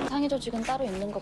상해조 직은 따로 있는 것.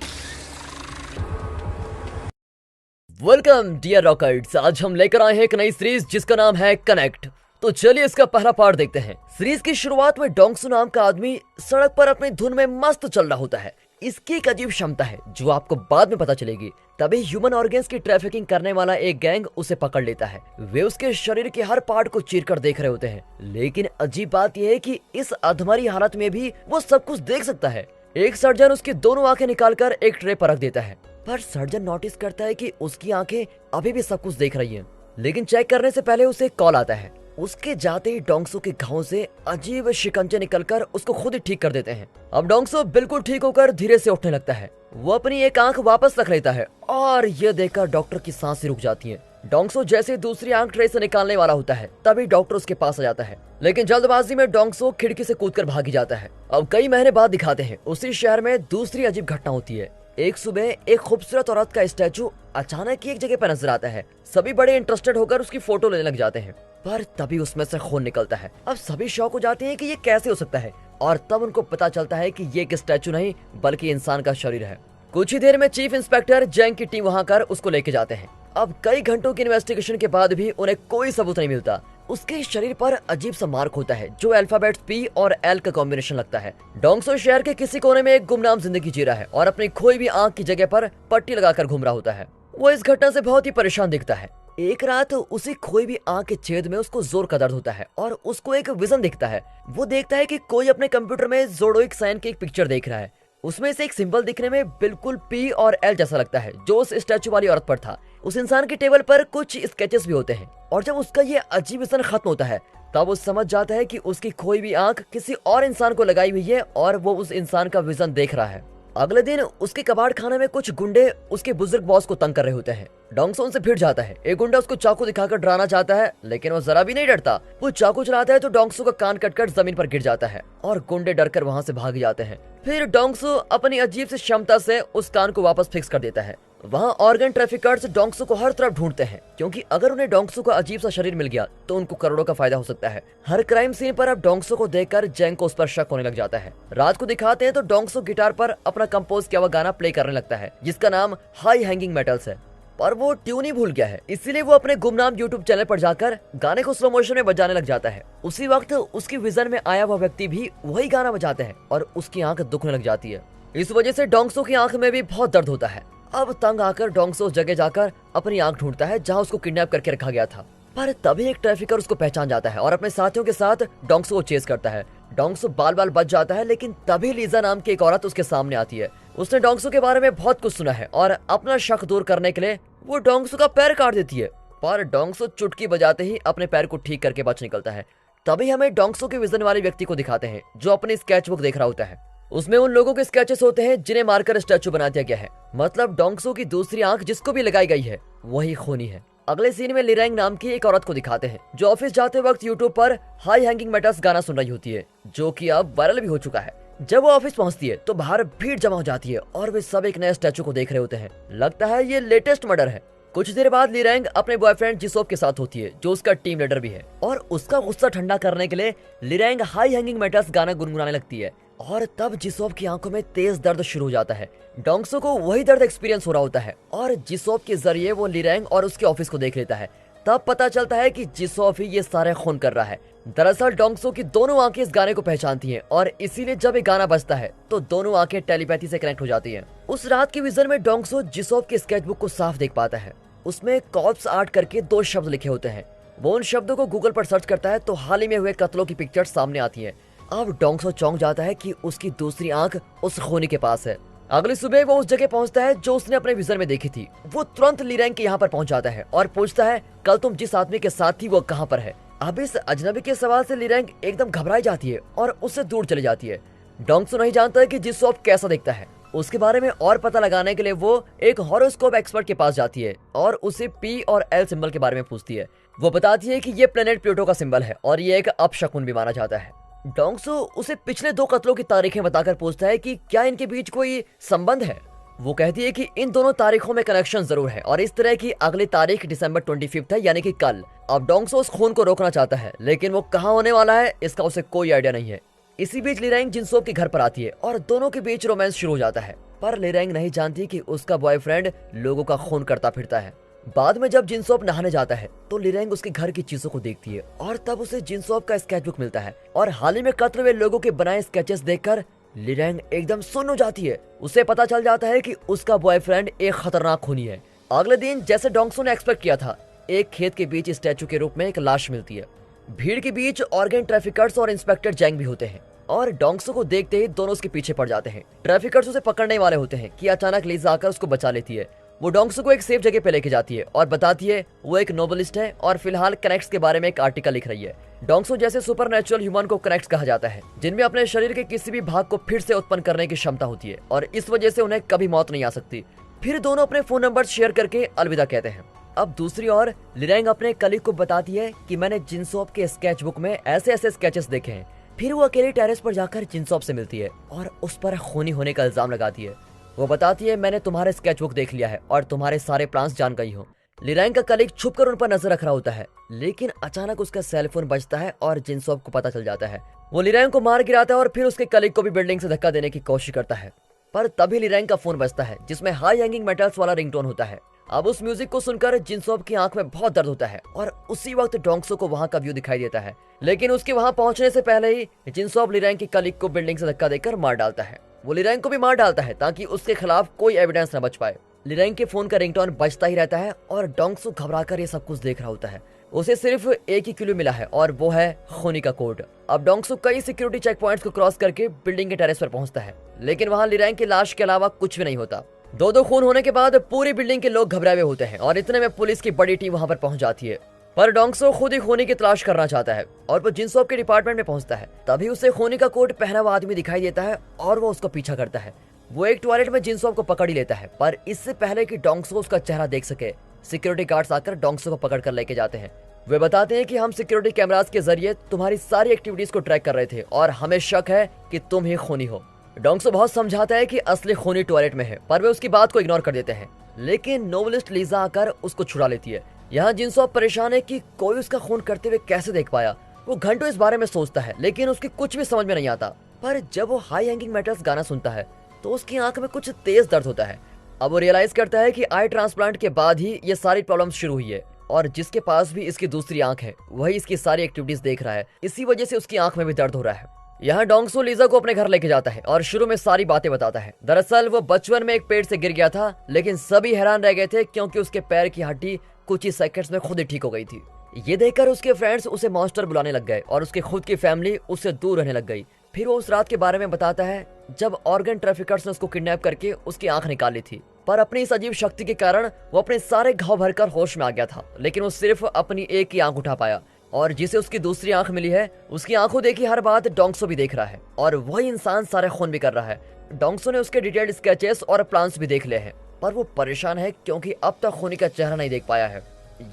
Welcome dear rockers. आज हम लेकर आए हैं एक नई सीरीज जिसका नाम है कनेक्ट। तो चलिए इसका पहला पार्ट देखते हैं। सीरीज की शुरुआत में डोंगसू नाम का आदमी सड़क पर अपनी धुन में मस्त चल रहा होता है। इसकी एक अजीब क्षमता है जो आपको बाद में पता चलेगी। तभी ह्यूमन ऑर्गन्स की ट्रैफिकिंग करने वाला एक गैंग उसे पकड़ लेता है। वे उसके शरीर के हर पार्ट को चीर कर देख रहे होते हैं, लेकिन अजीब बात यह है कि इस अधमरी हालत में भी वो सब कुछ देख सकता है। एक सर्जन उसकी दोनों आंखें निकालकर एक ट्रे पर रख देता है, पर सर्जन नोटिस करता है कि उसकी आंखें अभी भी सब कुछ देख रही हैं। लेकिन चेक करने से पहले उसे कॉल आता है। उसके जाते ही डोंगसू के घाव से अजीब शिकंजे निकलकर उसको खुद ही ठीक कर देते हैं। अब डोंगसू बिल्कुल ठीक होकर धीरे से उठने लगता है। वो अपनी एक आंख वापस रख लेता है और ये देखकर डॉक्टर की सांसें रुक जाती हैं। डोंगसू जैसे दूसरी आंख ट्रे से निकालने वाला होता है, तभी डॉक्टर उसके पास आ जाता है, लेकिन जल्दबाजी में डोंगसू खिड़की से कूदकर भाग जाता है। अब कई महीने बाद दिखाते हैं उसी शहर में दूसरी अजीब घटना होती है। एक सुबह एक खूबसूरत औरत का स्टैचू अचानक एक जगह पर नजर आता है। सभी बड़े इंटरेस्टेड होकर उसकी फोटो लेने लग जाते हैं, पर तभी उसमें से खून निकलता है। अब सभी शॉक हो जाते हैं कि ये कैसे हो सकता है, और तब उनको पता चलता है कि ये एक स्टैचू नहीं बल्कि इंसान का शरीर है। कुछ ही देर में चीफ इंस्पेक्टर जैंग की टीम वहां कर उसको लेके जाते हैं। अब कई घंटों की इन्वेस्टिगेशन के बाद भी उन्हें कोई सबूत नहीं मिलता। उसके शरीर पर अजीब सा मार्क होता है जो अल्फाबेट्स पी और एल का कॉम्बिनेशन लगता है। डोंगसू शहर के किसी कोने में एक गुमनाम जिंदगी जी रहा है और अपनी खोई भी आंख की जगह पर पट्टी लगाकर घूम रहा होता है। वो इस घटना से बहुत ही परेशान दिखता है। एक रात उसी खोई भी आंख के छेद में उसको जोर का दर्द होता है और उसको एक विजन दिखता है। वो देखता है कि कोई अपने कंप्यूटर में जोडोइक साइन की एक पिक्चर देख रहा है। उसमें से एक सिंबल दिखने में बिल्कुल पी और एल जैसा लगता है जो उस स्टैचू वाली औरत पर था। उस इंसान की टेबल पर कुछ स्केचेस भी होते हैं, और जब उसका ये अजीब विजन खत्म होता है तब वो समझ जाता है कि उसकी खोई भी आंख किसी और इंसान को लगाई हुई है और वो उस इंसान का विजन देख रहा है। अगले दिन उसके कबाड़ खाने में कुछ गुंडे उसके बुजुर्ग बॉस को तंग कर रहे होते हैं। डोंगसू उनसे भिड़ जाता है। एक गुंडा उसको चाकू दिखाकर डराना चाहता है, लेकिन वो जरा भी नहीं डरता। वो चाकू चलाता है तो डोंगसू का कान कटकर जमीन पर गिर जाता है और गुंडे डरकर वहां से भाग जाते हैं। फिर डोंगसू अपनी अजीब सी क्षमता से उस कान को वापस फिक्स कर देता है। वहाँ ऑर्गन ट्रैफिकर्स डोंगसू को हर तरफ ढूंढते हैं, क्योंकि अगर उन्हें डोंगसू का अजीब सा शरीर मिल गया तो उनको करोड़ों का फायदा हो सकता है। हर क्राइम सीन पर अब डोंगसू को देखकर जैंग को उस पर शक होने लग जाता है। रात को दिखाते हैं तो डोंगसू गिटार पर अपना कंपोज किया हुआ गाना प्ले करने लगता है जिसका नाम हाई हैंगिंग मेटल्स है, पर वो ट्यून ही भूल गया है। इसीलिए वो अपने गुमनाम यूट्यूब चैनल पर जाकर गाने को स्लो मोशन में बजाने लग जाता है। उसी वक्त उसकी विजन में आया हुआ व्यक्ति भी वही गाना बजाते हैं और उसकी आंख दुखने लग जाती है। इस वजह से डोंगसू की आंख में भी बहुत दर्द होता है। अब तंग आकर डोंगसू उस जगह जाकर अपनी आंख ढूंढता है जहां उसको किडनैप करके रखा गया था, पर तभी एक ट्रैफिकर उसको पहचान जाता है और अपने साथियों के साथ डोंगसू को चेस करता है। डोंगसू बाल बाल बच जाता है, लेकिन तभी लीजा नाम की एक औरत उसके सामने आती है। उसने डोंगसू के बारे में बहुत कुछ सुना है और अपना शक दूर करने के लिए वो डोंगसू का पैर काट देती है, पर डोंगसू चुटकी बजाते ही अपने पैर को ठीक करके बच निकलता है। तभी हमें डोंगसू के विजन वाले व्यक्ति को दिखाते हैं जो अपनी स्केचबुक देख रहा होता है। उसमें उन लोगों के स्केचेस होते हैं जिन्हें मारकर स्टैचू बना दिया गया है। मतलब डोंगसू की दूसरी आंख जिसको भी लगाई गई है वही खूनी है। अगले सीन में लिरेंग नाम की एक औरत को दिखाते हैं जो ऑफिस जाते वक्त यूट्यूब पर हाई हैंगिंग मेटल्स गाना सुन रही होती है, जो कि अब वायरल भी हो चुका है। जब वो ऑफिस पहुंचती है तो बाहर भीड़ जमा हो जाती है और वे सब एक नए स्टैचू को देख रहे होते हैं। लगता है ये लेटेस्ट मर्डर है। कुछ देर बाद लिरेंग अपने बॉयफ्रेंड जिसोप के साथ होती है जो उसका टीम लीडर भी है, और उसका गुस्सा ठंडा करने के लिए लिरेंग हाई हैंगिंग मेटल्स गाना गुनगुनाने लगती है, और तब जिसोप की आंखों में तेज दर्द शुरू हो जाता है। डोंगसू को वही दर्द एक्सपीरियंस हो रहा होता है और जिसोप के जरिए वो लिरेंग और उसके ऑफिस को देख लेता है। तब पता चलता है कि जिसोप ही ये सारे खून कर रहा है। दरअसल डोंगसू की दोनों आंखें इस गाने को पहचानती हैं और इसीलिए जब ये गाना बजता है तो दोनों आंखें टेलीपैथी से कनेक्ट हो जाती हैं। उस रात के विजन में डोंगसू जिसोप की स्केचबुक को साफ देख पाता है। उसमें कॉर्प्स आर्ट करके 2 शब्द लिखे होते हैं। वो उन शब्दों को गूगल पर सर्च करता है तो हाल ही में हुए कत्लों की पिक्चर सामने आती है। अब डोंगसू चौंक जाता है कि उसकी दूसरी आंख उस खूनी के पास है। अगली सुबह वो उस जगह पहुंचता है जो उसने अपने विजन में देखी थी। वो तुरंत लिरेंग के यहाँ पर पहुंच जाता है और पूछता है कल तुम जिस आदमी के साथ थी वो कहाँ पर है। अब इस अजनबी के सवाल से लिरेंग एकदम घबराई जाती है और उससे दूर चली जाती है। डोंगसू नहीं जानता है कि जिसोप कैसा दिखता है। उसके बारे में और पता लगाने के लिए वो एक हॉरोस्कोप एक्सपर्ट के पास जाती है और उसे पी और एल सिंबल के बारे में पूछती है। वो बताती है कि ये प्लेनेट प्लूटो का सिंबल है और ये एक अपशकुन भी माना जाता है। डोंगसू उसे पिछले 2 कत्लों की तारीखें बताकर पूछता है कि क्या इनके बीच कोई संबंध है। वो कहती है कि इन दोनों तारीखों में कनेक्शन जरूर है और इस तरह की अगली तारीख दिसंबर 25 है, यानी कि कल। अब डोंगसो उस खून को रोकना चाहता है, लेकिन वो कहाँ होने वाला है इसका उसे कोई आइडिया नहीं है। इसी बीच लिरैंग जिनसोब के घर पर आती है और दोनों के बीच रोमांस शुरू हो जाता है, पर लिरैंग नहीं जानती कि उसका बॉयफ्रेंड लोगों का खून करता फिरता है। बाद में जब जिनसोब नहाने जाता है तो लिरैंग उसके घर की चीजों को देखती है और तब उसे जिनसोब का स्केचबुक मिलता है और हाल ही में कत्ल हुए लोगों के बनाए स्केचेस देखकर लिरैंग एकदम सुन्न हो जाती है। उसे पता चल जाता है कि उसका बॉयफ्रेंड एक खतरनाक खूनी है। अगले दिन जैसे डोंगसो ने एक्सपेक्ट किया था, एक खेत के बीच स्टैचू के रूप में एक लाश मिलती है। भीड़ के बीच ऑर्गन ट्रैफिकर्स और इंस्पेक्टर जैंग भी होते हैं और डोंगसो को देखते ही दोनों उसके पीछे पड़ जाते हैं। ट्रैफिकर्स उसे पकड़ने वाले होते हैं कि अचानक लीजा आकर उसको बचा लेती है। वो डोंगसो को एक सेफ जगह पे लेके जाती है और बताती है वो एक नोवेलिस्ट है और फिलहाल कनेक्ट्स के बारे में एक आर्टिकल लिख रही है। डोंगसो जैसे सुपरनेचुरल ह्यूमन को कनेक्ट्स कहा जाता है, जिनमें अपने शरीर के किसी भी भाग को फिर से उत्पन्न करने की क्षमता होती है और इस वजह से उन्हें कभी मौत नहीं आ सकती। फिर दोनों अपने फोन नंबर शेयर करके अलविदा कहते हैं। अब दूसरी ओर लिरैंग अपने कलीग को बताती है कि मैंने जिनसोब के स्केचबुक में ऐसे ऐसे स्केचेस देखे हैं। फिर वो अकेले टेरेस पर जाकर जिनसोब से मिलती है और उस पर खूनी होने का इल्जाम लगाती है। वो बताती है मैंने तुम्हारे स्केचबुक देख लिया है और तुम्हारे सारे प्लान्स जान गई हूँ। लिरैंग का कलीग छुपकर उन पर नजर रख रहा होता है, लेकिन अचानक उसका सेलफोन बजता है और जिनसोब को पता चल जाता है। वो लिरैंग को मार गिराता है और फिर उसके कलीग को भी बिल्डिंग से धक्का देने की कोशिश करता है, पर तभी लिरैंग का फोन बजता है जिसमें हाई हैंगिंग मेटल्स वाला रिंगटोन होता है। अब उस म्यूजिक को सुनकर जिनसोब की आंख में बहुत दर्द होता है और उसी वक्त डोंगसो को वहां का व्यू दिखाई देता है, लेकिन उसके वहां पहुंचने से पहले ही जिनसोब लिरैंग के कलीग को बिल्डिंग से धक्का देकर मार डालता है। वो लिरैंग को भी मार डालता है ताकि उसके खिलाफ कोई एविडेंस न बच पाए। लिरैंग के फोन का रिंगटोन बजता ही रहता है और डोंगसो घबराकर ये सब कुछ देख रहा होता है। उसे सिर्फ एक ही क्लू मिला है और वो है खूनी का कोड। अब डोंगसो कई सिक्योरिटी चेक पॉइंट्स को क्रॉस करके बिल्डिंग के टेरेस पर पहुंचता है, लेकिन वहां लिरैंग की लाश के अलावा कुछ भी नहीं होता। दो खून होने के बाद पूरी बिल्डिंग के लोग घबराए हुए होते हैं और इतने में पुलिस की बड़ी टीम वहां पर पहुंच जाती है। पर डोंगसो खुद ही खूनी की तलाश करना चाहता है और वो जिनसोब के डिपार्टमेंट में पहुंचता है। तभी उसे खूनी का कोट पहना हुआ आदमी दिखाई देता है और वो उसको पीछा करता है। वो एक टॉयलेट में जिनसोब को पकड़ ही लेता है, पर इससे पहले कि डोंगसो उसका चेहरा देख सके, सिक्योरिटी गार्ड्स आकर डोंगसो को पकड़ कर लेके जाते हैं। वे बताते हैं कि हम सिक्योरिटी कैमरास के जरिए तुम्हारी सारी एक्टिविटीज को ट्रैक कर रहे थे और हमें शक है कि तुम ही खूनी हो। डोंगसो बहुत समझाता है कि असली खूनी टॉयलेट में है, पर वे उसकी बात को इग्नोर कर देते हैं, लेकिन नोवेलिस्ट लीजा आकर उसको छुड़ा लेती है। यहाँ जिनसोब परेशान है कि कोई उसका खून करते हुए कैसे देख पाया। वो घंटों इस बारे में सोचता है, लेकिन उसकी कुछ भी समझ में नहीं आता। पर जब वो हाई हैंगिंग मेटल्स गाना सुनता है तो उसकी आंख में कुछ तेज दर्द होता है। अब वो रियलाइज करता है कि आई ट्रांसप्लांट के बाद ही ये सारी प्रॉब्लम्स शुरू हुई है और जिसके पास भी इसकी दूसरी आंख है वही इसकी सारी एक्टिविटीज देख रहा है, इसी वजह से उसकी आंख में भी दर्द हो रहा है। यहाँ डोंगसो लीजा को अपने घर लेके जाता है और शुरू में सारी बातें बताता है। दरअसल वो बचपन में एक पेड़ से गिर गया था, लेकिन सभी हैरान रह गए थे क्योंकि उसके पैर की हड्डी कुछ ही सेकंड्स में खुद ही ठीक हो गई थी। ये देखकर उसके फ्रेंड्स उसे मॉन्स्टर बुलाने लग गए और उसके खुद की फैमिली उससे दूर रहने लग गई। फिर वो उस रात के बारे में बताता है जब ऑर्गन ट्रैफिकर्स ने उसको किडनैप करके उसकी आंख निकाल ली थी, पर अपनी इस अजीब शक्ति के कारण वो अपने सारे घाव भरकर होश में आ गया था, लेकिन वो सिर्फ अपनी एक ही आंख उठा पाया और जिसे उसकी दूसरी आंख मिली है उसकी आंखों देखी हर बात डोंगसो भी देख रहा है और वही इंसान सारे खून भी कर रहा है। डोंगसो ने उसके डिटेल्ड स्केचेस और प्लान्स भी देख लिए हैं, पर वो परेशान है क्योंकि अब तक खूनी का चेहरा नहीं देख पाया है।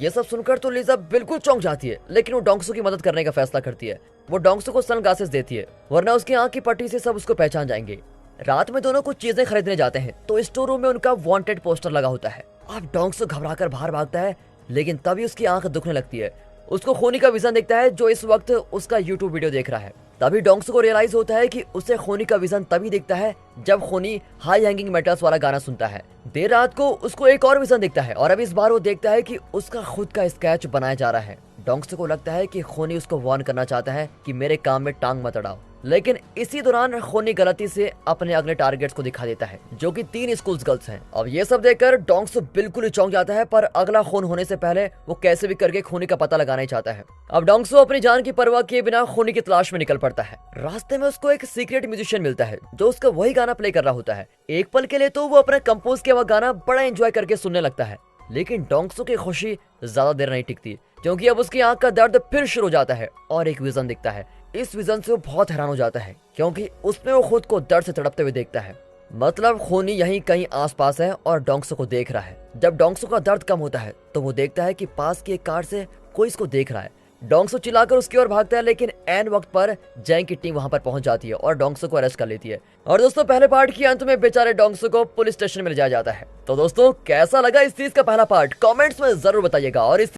ये सब सुनकर तो लीजा बिल्कुल चौंक जाती है, लेकिन वो डोंगसो की मदद करने का फैसला करती है। वो डोंगसो को सनग्लासेस देती है, वरना उसकी आंख की पट्टी से सब उसको पहचान जाएंगे। रात में दोनों कुछ चीजें खरीदने जाते हैं तो स्टोर रूम में उनका वांटेड पोस्टर लगा होता है। अब डोंगसो घबराकर बाहर भागता है, लेकिन तभी उसकी आंख दुखने लगती है। उसको खूनी का विजन दिखता है जो इस वक्त उसका यूट्यूब वीडियो देख रहा है। तभी डोंगसो को रियलाइज होता है कि उसे खूनी का विजन तभी दिखता है जब खूनी हाई हैंगिंग मेटल्स वाला गाना सुनता है। देर रात को उसको एक और विजन दिखता है और अब इस बार वो देखता है कि उसका खुद का स्केच बनाया जा रहा है। डोंगसो को लगता है कि खूनी उसको वार्न करना चाहता है कि मेरे काम में टांग मत अड़ाओ, लेकिन इसी दौरान खूनी गलती से अपने अगले टारगेट्स को दिखा देता है जो कि 3 स्कूल्स गर्ल्स हैं। अब ये सब देखकर डोंगसो बिल्कुल ही चौंक जाता है, पर अगला खून होने से पहले वो कैसे भी करके खूनी का पता लगाना ही चाहता है। अब डोंगसो अपनी जान की परवाह किए बिना खूनी की तलाश में निकल पड़ता है। रास्ते में उसको एक सीक्रेट म्यूजिशियन मिलता है जो उसका वही गाना प्ले कर रहा होता है। एक पल के लिए तो वो अपना कंपोज किया हुआ गाना बड़ा एंजॉय करके सुनने लगता है, लेकिन डोंगसो की खुशी ज्यादा देर नहीं टिकती क्योंकि अब उसकी आंख का दर्द फिर शुरू हो जाता है और एक विजन दिखता है। इस विजन से वो बहुत हैरान हो जाता है क्योंकि उसमें वो खुद को दर्द से तड़पते हुए देखता है। मतलब खूनी यहीं कहीं आसपास है और डोंगसो को देख रहा है। जब डोंगसो का दर्द कम होता है तो वो देखता है कि पास की एक कार से कोई इसको देख रहा है। डोंगसो चिल्लाकर उसकी ओर भागता है, लेकिन एन वक्त पर जैंग की टीम वहां पर पहुंच जाती है और डोंगसो को अरेस्ट कर लेती है। और दोस्तों पहले पार्ट के अंत में बेचारे डोंगसो को पुलिस स्टेशन में ले जाया जाता है। तो दोस्तों कैसा लगा इस सीरीज का पहला पार्ट कमेंट्स में जरूर बताइएगा, और इस